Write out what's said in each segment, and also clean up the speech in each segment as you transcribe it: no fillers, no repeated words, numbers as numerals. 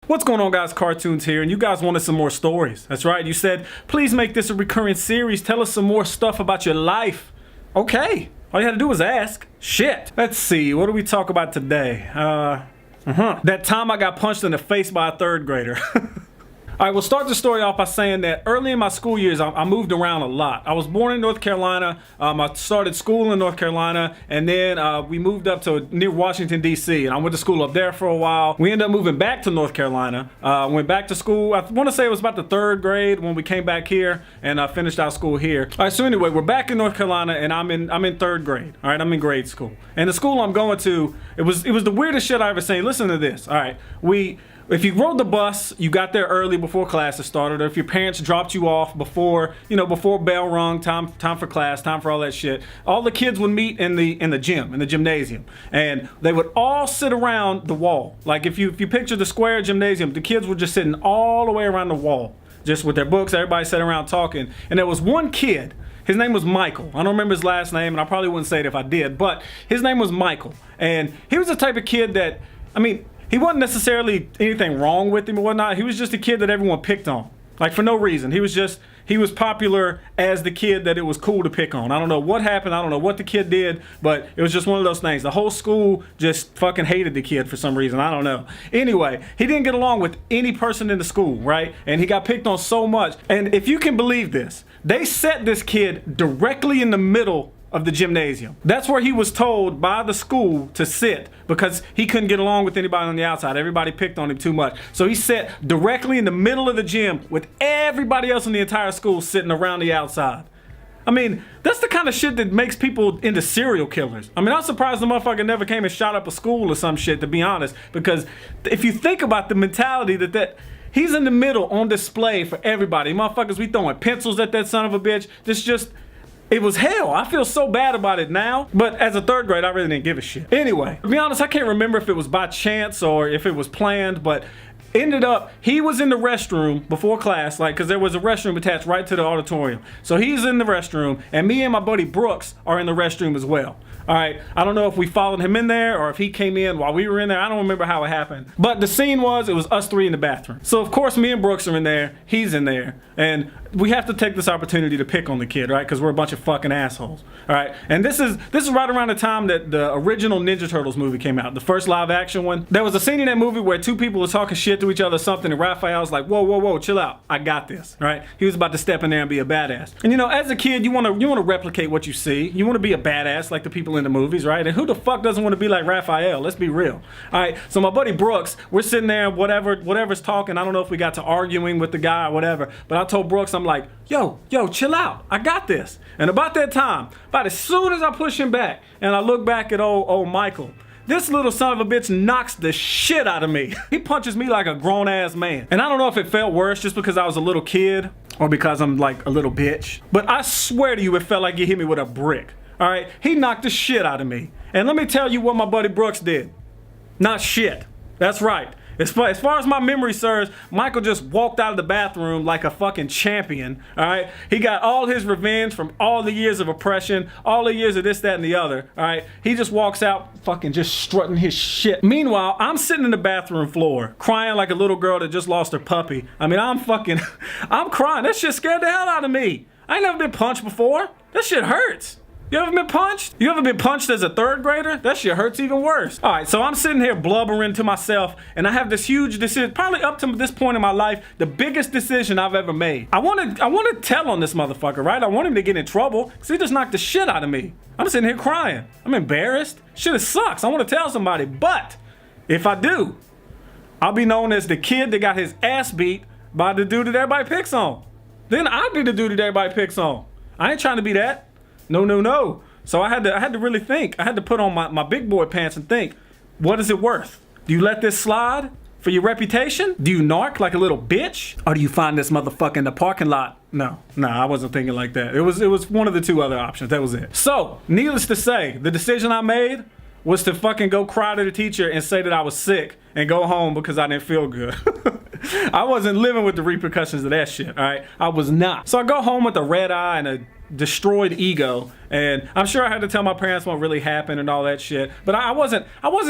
What's going on, guys? CaRtOoNz here, and you guys wanted some more stories. That's right, you said, please make this a recurring series. Tell us some more stuff about your life. Okay, all you had to do was ask. Shit. Let's see, what do we talk about today? That time I got punched in the face by a third grader. All right, we'll start the story off by saying that early in my school years, I moved around a lot. I was born in North Carolina. I started school in North Carolina, and then we moved up to near Washington, D.C., and I went to school up there for a while. We ended up moving back to North Carolina. Went back to school. I want to say it was about the third grade when we came back here, and finished our school here. All right, so anyway, we're back in North Carolina, and I'm in third grade. All right, I'm in grade school. And the school I'm going to, it was the weirdest shit I ever seen. Listen to this. All right, if you rode the bus, you got there early before classes started, or if your parents dropped you off before bell rung, time for class, time for all that shit, all the kids would meet in the gymnasium, and they would all sit around the wall. Like if you picture the square gymnasium, the kids were just sitting all the way around the wall, just with their books. Everybody sat around talking, and there was one kid. His name was Michael. I don't remember his last name, and I probably wouldn't say it if I did, but his name was Michael, and he was the type of kid that, he wasn't necessarily anything wrong with him or whatnot. He was just a kid that everyone picked on, like for no reason. He was popular as the kid that it was cool to pick on. I don't know what happened. I don't know what the kid did, but it was just one of those things. The whole school just fucking hated the kid for some reason. I don't know. Anyway, he didn't get along with any person in the school, right? And he got picked on so much. And if you can believe this, they set this kid directly in the middle of the gymnasium. That's where he was told by the school to sit because he couldn't get along with anybody on the outside. Everybody picked on him too much. So he sat directly in the middle of the gym with everybody else in the entire school sitting around the outside. That's the kind of shit that makes people into serial killers. I'm surprised the motherfucker never came and shot up a school or some shit, to be honest, because if you think about the mentality that he's in the middle on display for everybody. Motherfuckers, we throwing pencils at that son of a bitch. It was hell. I feel so bad about it now, but as a third grade, I really didn't give a shit. Anyway, to be honest, I can't remember if it was by chance or if it was planned, but ended up, he was in the restroom before class, because there was a restroom attached right to the auditorium. So he's in the restroom, and me and my buddy Brooks are in the restroom as well. All right, I don't know if we followed him in there or if he came in while we were in there. I don't remember how it happened. But the scene was, it was us three in the bathroom. So of course, me and Brooks are in there, he's in there, and we have to take this opportunity to pick on the kid, right? Because we're a bunch of fucking assholes, all right? And this is right around the time that the original Ninja Turtles movie came out, the first live action one. There was a scene in that movie where two people were talking shit to each other or something, and Raphael's like, whoa, whoa, whoa, chill out. I got this, right? He was about to step in there and be a badass. And as a kid, you want to replicate what you see. You want to be a badass like the people in the movies, right? And who the fuck doesn't want to be like Raphael? Let's be real. All right, so my buddy Brooks, we're sitting there, whatever's talking. I don't know if we got to arguing with the guy or whatever, but I told Brooks, I'm like, yo, chill out. I got this. And about that time, about as soon as I push him back and I look back at old Michael, this little son of a bitch knocks the shit out of me. He punches me like a grown-ass man. And I don't know if it felt worse just because I was a little kid or because I'm like a little bitch, but I swear to you, it felt like he hit me with a brick. All right, he knocked the shit out of me. And let me tell you what my buddy Brooks did. Not shit. That's right. As far as my memory serves, Michael just walked out of the bathroom like a fucking champion, all right? He got all his revenge from all the years of oppression, all the years of this, that, and the other, all right? He just walks out fucking just strutting his shit. Meanwhile, I'm sitting in the bathroom floor, crying like a little girl that just lost her puppy. I'm crying. That shit scared the hell out of me. I ain't never been punched before. That shit hurts. You ever been punched? You ever been punched as a third grader? That shit hurts even worse. All right, so I'm sitting here blubbering to myself, and I have this huge decision, probably up to this point in my life, the biggest decision I've ever made. I want to tell on this motherfucker, right? I want him to get in trouble, because he just knocked the shit out of me. I'm sitting here crying. I'm embarrassed. Shit, it sucks. I want to tell somebody, but if I do, I'll be known as the kid that got his ass beat by the dude that everybody picks on. Then I'll be the dude that everybody picks on. I ain't trying to be that. No. So I had to really think. I had to put on my big boy pants and think, what is it worth? Do you let this slide for your reputation? Do you narc like a little bitch? Or do you find this motherfucker in the parking lot? No, I wasn't thinking like that. It was one of the two other options. That was it. So, needless to say, the decision I made was to fucking go cry to the teacher and say that I was sick and go home because I didn't feel good. I wasn't living with the repercussions of that shit, all right? I was not. So I go home with a red eye and a destroyed ego, and I'm sure I had to tell my parents what really happened and all that shit, but I wasn't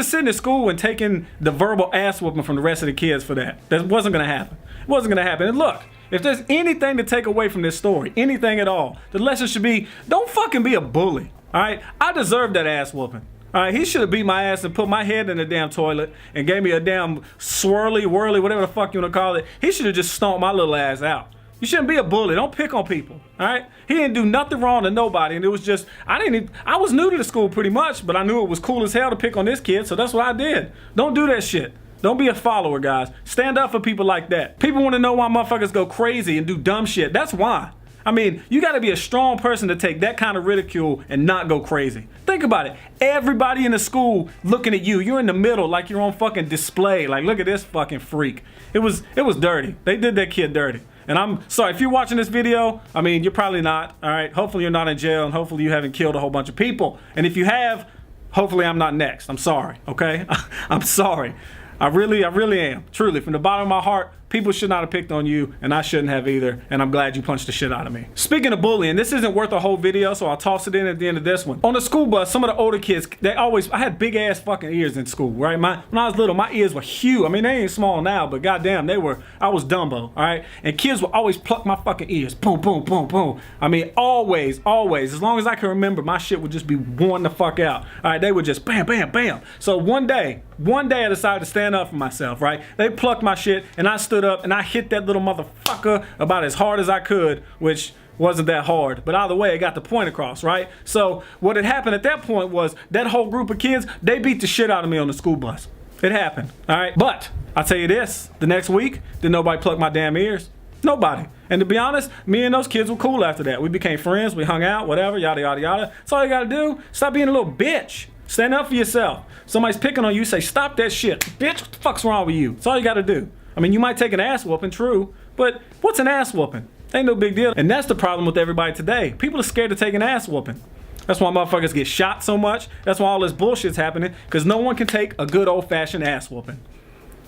sitting at school and taking the verbal ass whooping from the rest of the kids for that. That wasn't gonna happen. It wasn't gonna happen. And look, if there's anything to take away from this story, anything at all, the lesson should be, don't fucking be a bully, all right? I deserved that ass whooping. All right, he should have beat my ass and put my head in the damn toilet and gave me a damn swirly, whirly, whatever the fuck you wanna call it. He should have just stomped my little ass out. You shouldn't be a bully. Don't pick on people, all right? He didn't do nothing wrong to nobody, and it was just, I was new to the school pretty much, but I knew it was cool as hell to pick on this kid, so that's what I did. Don't do that shit. Don't be a follower, guys. Stand up for people like that. People wanna know why motherfuckers go crazy and do dumb shit. That's why. I mean, you gotta be a strong person to take that kind of ridicule and not go crazy. Think about it. Everybody in the school looking at you. You're in the middle like you're on fucking display. Like, look at this fucking freak. It was dirty. They did that kid dirty. And I'm sorry, if you're watching this video, I mean, you're probably not, all right? Hopefully you're not in jail, and hopefully you haven't killed a whole bunch of people. And if you have, hopefully I'm not next. I'm sorry, okay? I'm sorry. I really am. Truly, from the bottom of my heart, people should not have picked on you, and I shouldn't have either, and I'm glad you punched the shit out of me. Speaking of bullying, this isn't worth a whole video, so I'll toss it in at the end of this one. On the school bus, some of the older kids, I had big ass fucking ears in school, right? When I was little, my ears were huge. I mean, they ain't small now, but goddamn, I was Dumbo, all right? And kids would always pluck my fucking ears, boom, boom, boom, boom. I mean, always, as long as I can remember, my shit would just be worn the fuck out, all right? They would just bam, bam, bam. So one day I decided to stand up for myself, right? They plucked my shit, and I stood up, and I hit that little motherfucker about as hard as I could, which wasn't that hard, but either way, I got the point across, right? So what had happened at that point was that whole group of kids, they beat the shit out of me on the school bus. It happened, all right? But I'll tell you this, the next week, did nobody pluck my damn ears? Nobody. And to be honest, me and those kids were cool after that. We became friends, we hung out, whatever, yada, yada, yada. That's all you gotta do. Stop being a little bitch. Stand up for yourself. Somebody's picking on you, say, stop that shit. Bitch, what the fuck's wrong with you? That's all you gotta do. I mean, you might take an ass whooping, true, but what's an ass whooping? Ain't no big deal. And that's the problem with everybody today. People are scared to take an ass whooping. That's why motherfuckers get shot so much. That's why all this bullshit's happening, because no one can take a good old-fashioned ass whooping.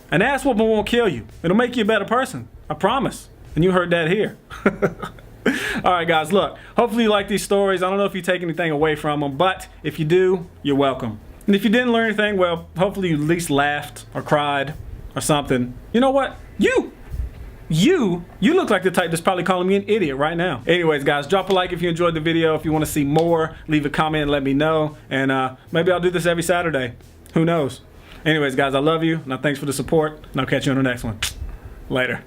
An ass whooping won't kill you. It'll make you a better person. I promise. And you heard that here. All right, guys, look. Hopefully you like these stories. I don't know if you take anything away from them, but if you do, you're welcome. And if you didn't learn anything, well, hopefully you at least laughed or cried or something. You know what? You look like the type that's probably calling me an idiot right now. Anyways, guys, drop a like if you enjoyed the video. If you want to see more, leave a comment and let me know. And maybe I'll do this every Saturday. Who knows? Anyways, guys, I love you. Now, thanks for the support. And I'll catch you on the next one. Later.